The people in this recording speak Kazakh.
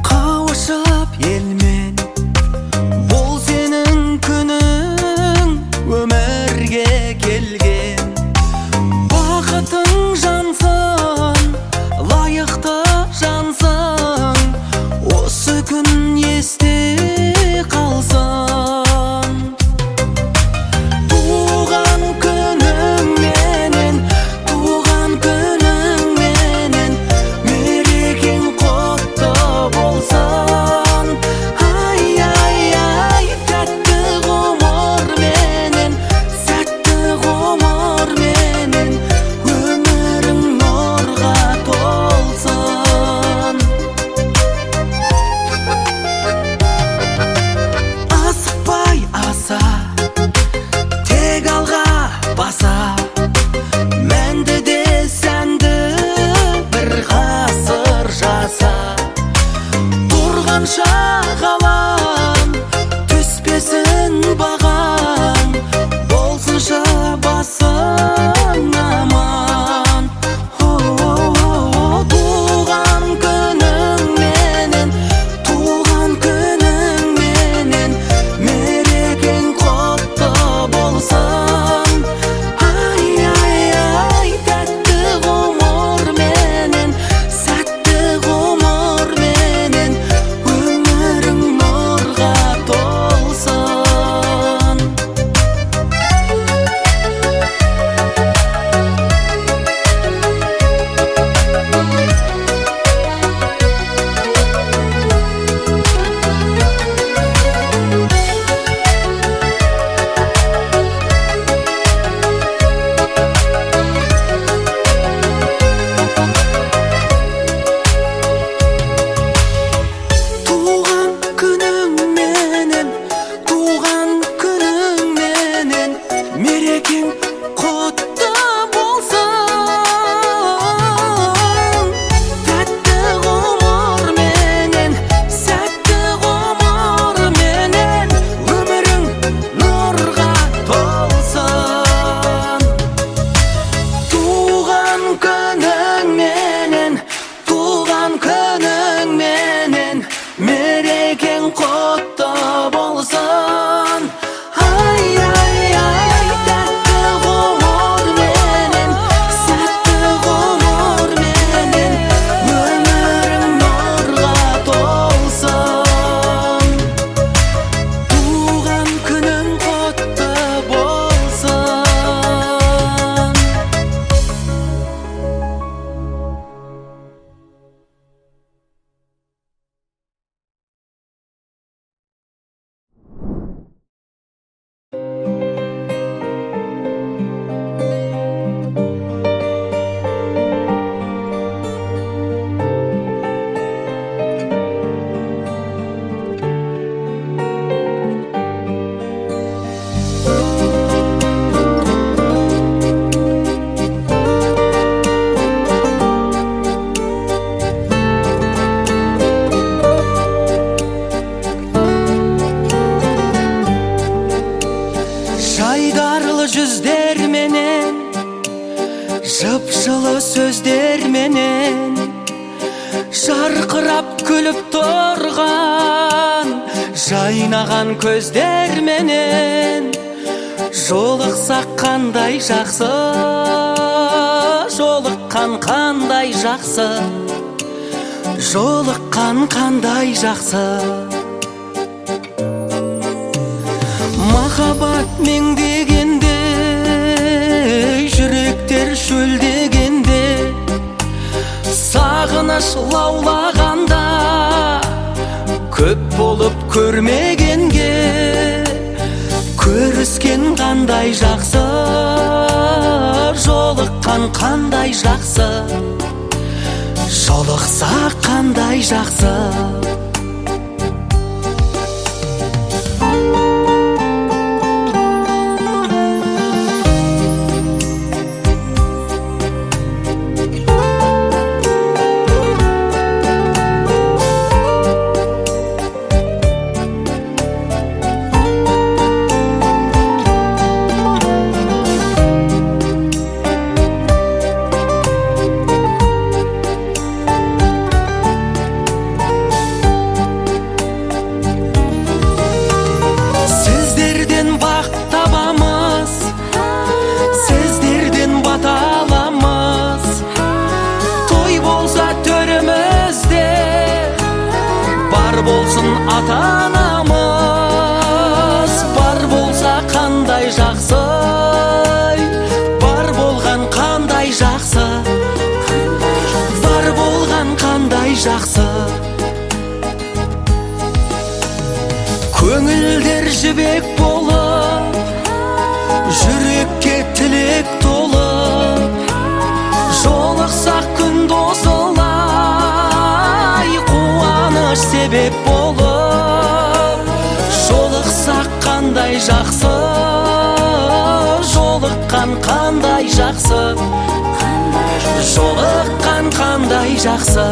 кабышып элмен. Бул сенин күнүң, өмүргө келген. Бакытың жансын, лайыкты жансын, осы күн есте калсын. Туган күнүң менен, туган күнүң менен, мерекең котто болсун. Ай ай ай, тәтті ғұмыр менен, сәтті ғұмыр менен, өмірің нұрға толсын. Асықпай аса, тек алға баса, мәнді де сәнді бір ғасыр жаса. Тұрғанша ғалам, түспесін бағам, болсынша басың аман. Туған күнің менен, туған күнің менен, мерекең құтты болсын. Ай ай ай, тәтті ғұмыр менен, сәтті ғұмыр менен, өмірің нұрға толсын. Туған күнің менен, туған күнің менен, мерекең құтты болсын. Тәтті ғұмыр менен, сәтті ғұмыр менен, өмірің нұрға толсын. Туған күнің менен, туған күнің менен, мерекең құтты болсын. Ай ай ай, тәтті ғұмыр менен, сәтті ғұмыр менен, өмірің нұрға толсын. Туған күнің құтты болсын. Жайдарлы жүздер менен, жып-жылы сөздер менен, жарқырап күліп тұрған, жайнаған көздер менен, жолықсақ қандай жақсы, жолыққан қандай жақсы, жолыққан қандай жақсы. Махаббат меңдегенде, жүректер шөлдегенде, сағыныш лаулағанда, көп болып көрмегенге, көріскен қандай жақсы, жолыққан қандай жақсы, жолықса қандай жақсы. болсын ата-анамыз, бар болса қандай жақсы, бар болған қандай жақсы, бар болған қандай жақсы. Көңілдер жібек болып, жүрекке тілек толып, жолықсақ күн досылай, қуаныш себеп болып. Жолықсақ қандай жақсы, жолыққан қандай жақсы, жолыққан қандай жақсы.